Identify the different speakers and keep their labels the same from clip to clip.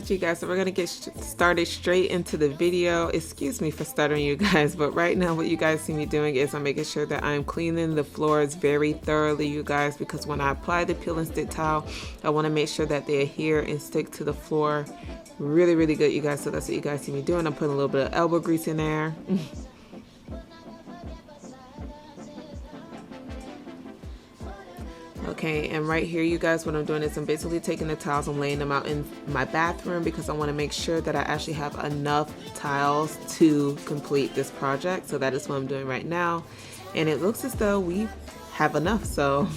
Speaker 1: Alright you guys, so we're gonna get started straight into the video. Excuse me for stuttering you guys, but right now what you guys see me doing is I'm making sure that I'm cleaning the floors very thoroughly, you guys, because when I apply the peel and stick towel, I want to make sure that they adhere and stick to the floor really good, you guys. So that's what you guys see me doing. I'm putting a little bit of elbow grease in there. Okay, and right here you guys, what I'm doing is I'm basically taking the tiles and laying them out in my bathroom because I want to make sure that I actually have enough tiles to complete this project. So that is what I'm doing right now, and it looks as though we have enough, so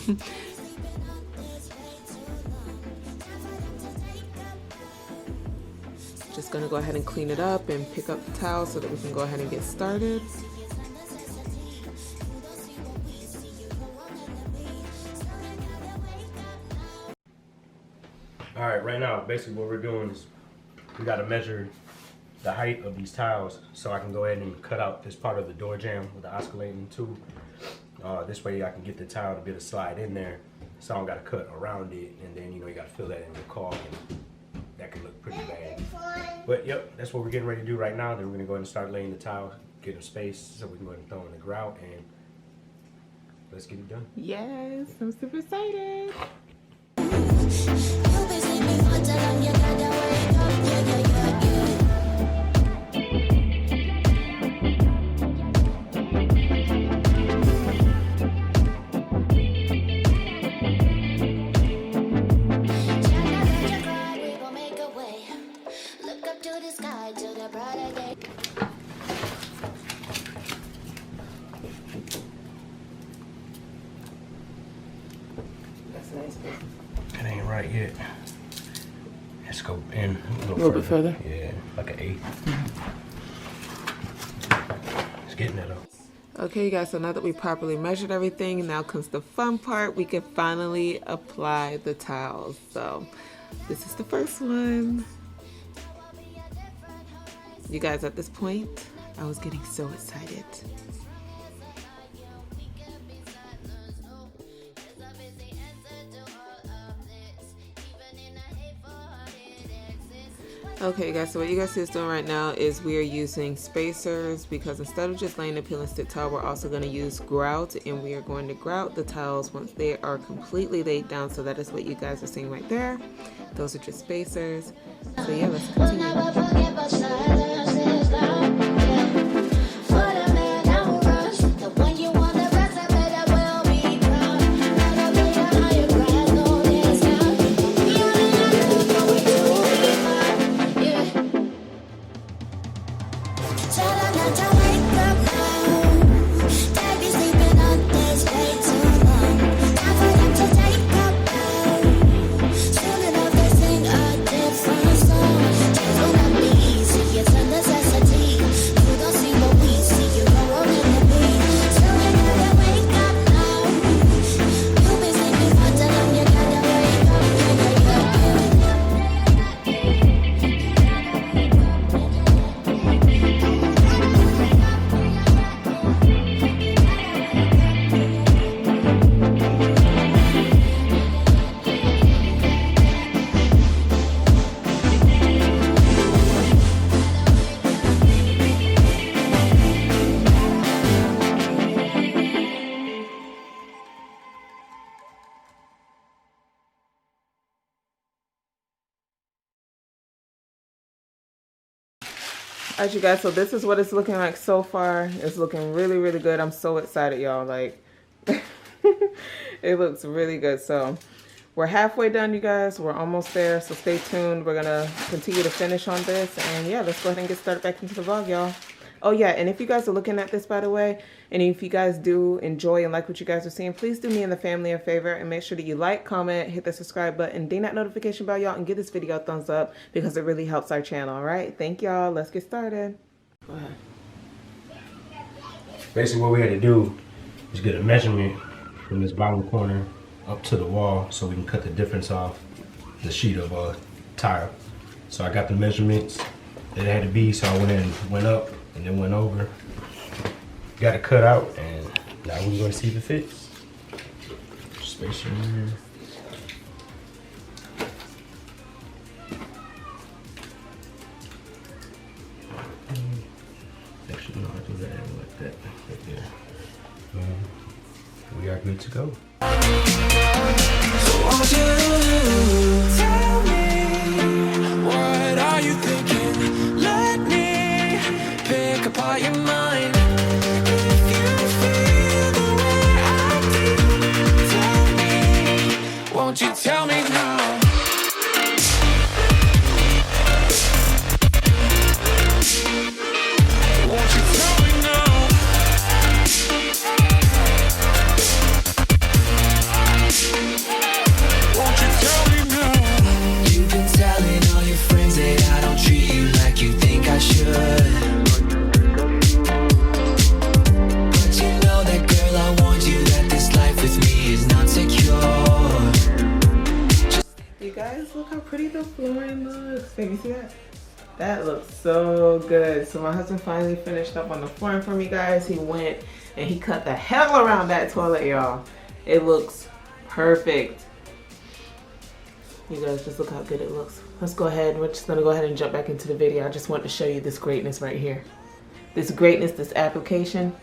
Speaker 1: just gonna go ahead and clean it up and pick up the towels so that we can go ahead and get started.
Speaker 2: Alright, right now, basically what we're doing is we got to measure the height of these tiles so I can go ahead and cut out this part of the door jamb with the oscillating tool. This way I can get the tile to be able to slide in there, so I don't got to cut around it, and then, you know, you got to fill that in your caulk, and that can look pretty bad. But yep, that's what we're getting ready to do right now. Then we're going to go ahead and start laying the tile, get them spaced so we can go ahead and throw in the grout, and let's get it done.
Speaker 1: Yes, I'm super excited.
Speaker 2: It ain't right yet. Let's go in a
Speaker 1: little bit further.
Speaker 2: Yeah, like an 8. It's getting it up.
Speaker 1: Okay, you guys, so now that we properly measured everything, now comes the fun part. We can finally apply the tiles. So this is the first one. You guys, at this point, I was getting so excited. Okay guys, so what you guys see us doing right now is we are using spacers, because instead of just laying the peel and stick tile, we're also going to use grout, and we are going to grout the tiles once they are completely laid down. So that is what you guys are seeing right there. Those are just spacers. So yeah, let's continue. Alright you guys, so this is what it's looking like so far. It's looking really good. I'm so excited, y'all. Like it looks really good. So we're halfway done, you guys. We're almost there, so stay tuned. We're gonna continue to finish on this, and yeah, let's go ahead and get started back into the vlog, y'all. Oh yeah, and if you guys are looking at this, by the way, and if you guys do enjoy and like what you guys are seeing, please do me and the family a favor and make sure that you like, comment, hit the subscribe button, ding that notification bell, y'all, and give this video a thumbs up because it really helps our channel. All right, thank y'all. Let's get started. Go ahead.
Speaker 2: Basically what we had to do is get a measurement from this bottom corner up to the wall so we can cut the difference off the sheet of tile. So I got the measurements that it had to be, so I went in and went up and then went over. Got it cut out, and now we're going to see if it fits. Spacer in there. we are good to go.
Speaker 3: So won't you tell me, what are you thinking? Let me pick apart your mind. If you feel the way I do, tell me, won't you tell me now? Won't you tell me now? Won't you tell me now? You've been telling all your friends that I don't treat you like you think I should. But you know that, girl, I warned you that this life with me is not secure.
Speaker 1: You guys, look how pretty the flooring looks. Baby, see that? That looks so good. So my husband finally finished up on the flooring for me, guys. He went and he cut the hell around that toilet, y'all. It looks perfect. You guys, just look how good it looks. Let's go ahead. We're just gonna go ahead and jump back into the video. I just want to show you this greatness right here. This greatness, this application.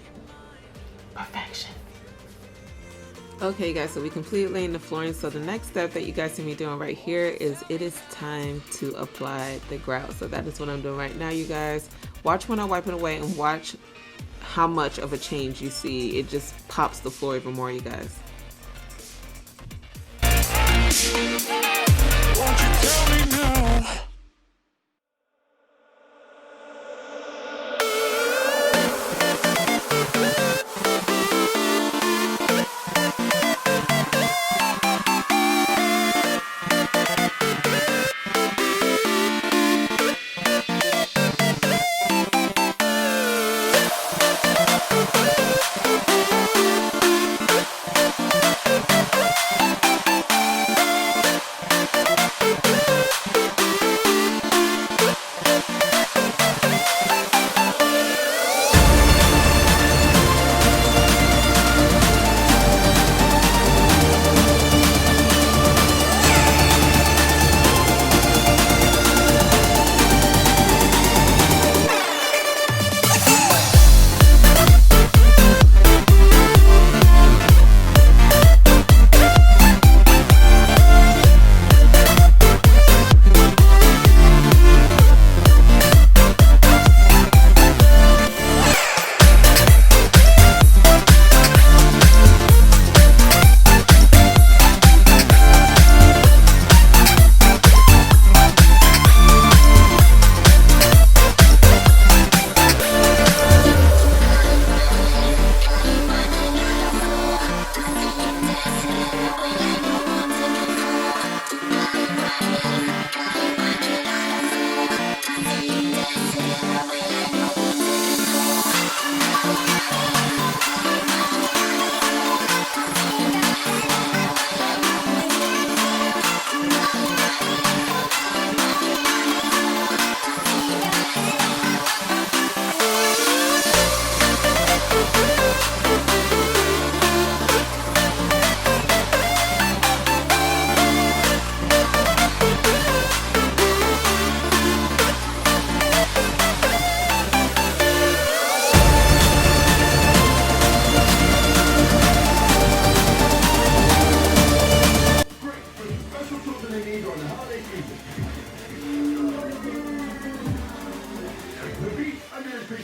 Speaker 1: Perfection. Okay, you guys, so we completed laying the flooring. So the next step that you guys see me doing right here is it is time to apply the grout. So that is what I'm doing right now, you guys. Watch when I wipe it away and watch how much of a change you see. It just pops the floor even more, you guys.
Speaker 3: Won't you tell me now?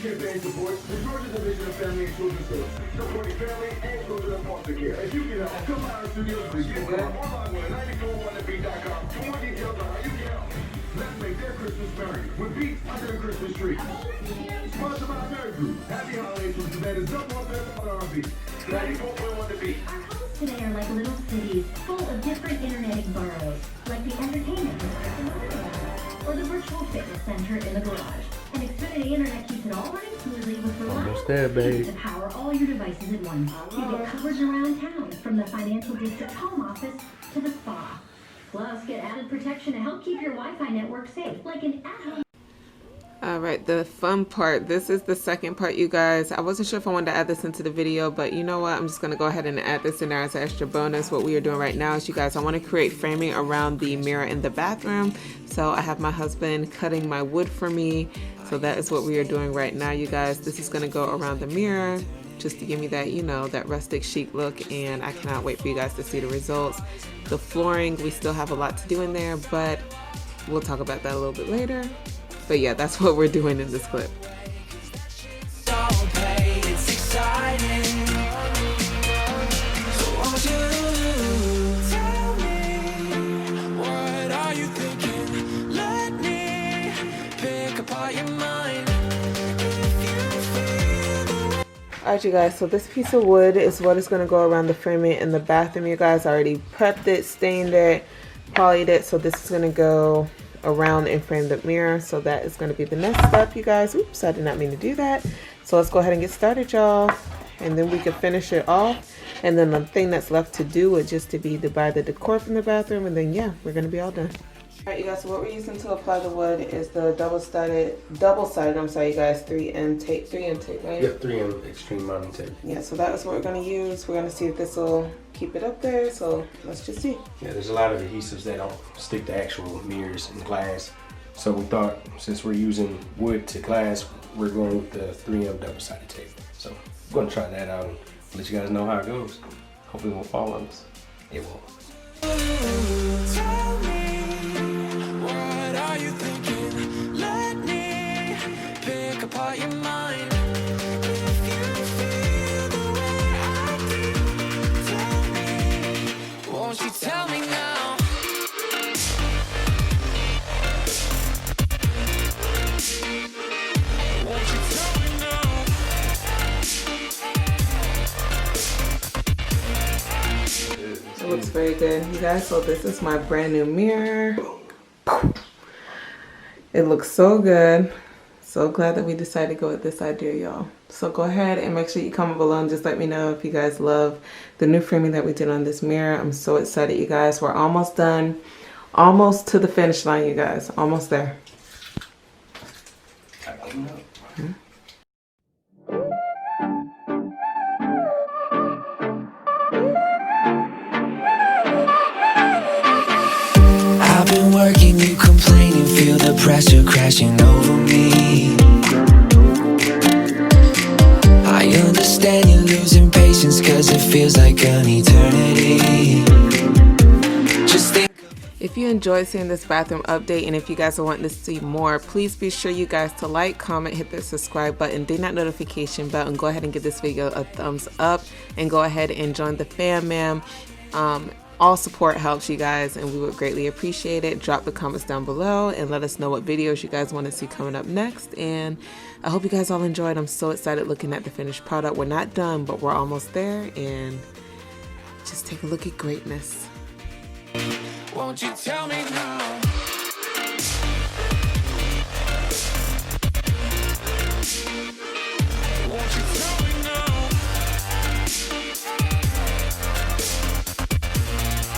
Speaker 4: campaign supports the Georgia Division of Family and Children's Services, supporting family and children in foster care. If you can help, come by our studios this year or online at 941thebeat.com for more details on how you can help. Let's make their Christmas merry with Beats Under the Christmas Tree. Sponsored by Mary Group. Happy holidays from Savannah's #1 on R&B. 94.1 The Beat.
Speaker 5: Our homes today are like little cities full of different internet boroughs, like the entertainment district in the Riverwalk, or the virtual fitness center in the garage. And Xfinity Internet keeps it all running smoothly with reliable speed to power all your devices at once. You get coverage around town, from the financial district home office to the spa. Plus, get added protection to help keep your Wi-Fi network safe, like an at-home.
Speaker 1: All right, the fun part. This is the second part, you guys. I wasn't sure if I wanted to add this into the video, but you know what? I'm just going to go ahead and add this in there as an extra bonus. What we are doing right now is, you guys, I want to create framing around the mirror in the bathroom. So I have my husband cutting my wood for me. So that is what we are doing right now, you guys. This is going to go around the mirror. just to give me that, you know, that rustic chic look, and I cannot wait for you guys to see the results. The flooring, we still have a lot to do in there, but we'll talk about that a little bit later. But yeah, that's what we're doing in this clip.
Speaker 3: It's exciting. So won't you tell me, what are you thinking? Let me pick apart your mind.
Speaker 1: Alright you guys, so this piece of wood is what is going to go around the framing in the bathroom. You guys, I already prepped it, stained it, polyed it, so this is going to go around and frame the mirror. So that is going to be the next step, you guys. Oops, I did not mean to do that. So let's go ahead and get started, y'all, and then we can finish it off. And then the thing that's left to do would just to be to buy the decor from the bathroom, and then yeah, we're going to be all done. Alright you guys, so what we're using to apply the wood is the double-sided, I'm sorry you guys, 3M tape, right?
Speaker 2: Yep, 3M extreme mounting tape.
Speaker 1: Yeah, so that is what we're going to use. We're going to see if this will keep it up there, so let's just see.
Speaker 2: Yeah, there's a lot of adhesives that don't stick to actual mirrors and glass. So we thought, since we're using wood to glass, we're going with the 3M double-sided tape. So I'm going to try that out and let you guys know how it goes. Hopefully it won't fall on us. It won't.
Speaker 3: Tell me, what are you thinking? Let me pick apart your mind. If you feel the way I do, tell me. Won't you tell me now? Won't you tell me now?
Speaker 1: It looks very good, you guys. So this is my brand new mirror. It looks so good. So glad that we decided to go with this idea, y'all. So go ahead and make sure you comment below and just let me know if you guys love the new framing that we did on this mirror. I'm so excited, you guys. We're almost done. Almost to the finish line, you guys. Almost there.
Speaker 3: I've been working, you complaining, feel the pressure crashing over me. I understand you're losing patience, cause it feels like an eternity. Just think.
Speaker 1: If you enjoyed seeing this bathroom update, and if you guys are wanting to see more, please be sure you guys to like, comment, hit the subscribe button, ding that notification bell, and go ahead and give this video a thumbs up, and go ahead and join the fam, ma'am. All support helps, you guys, and we would greatly appreciate it. Drop the comments down below and let us know what videos you guys want to see coming up next. And I hope you guys all enjoyed. I'm so excited looking at the finished product. We're not done, but we're almost there, and just take a look at greatness.
Speaker 3: Won't you tell me now?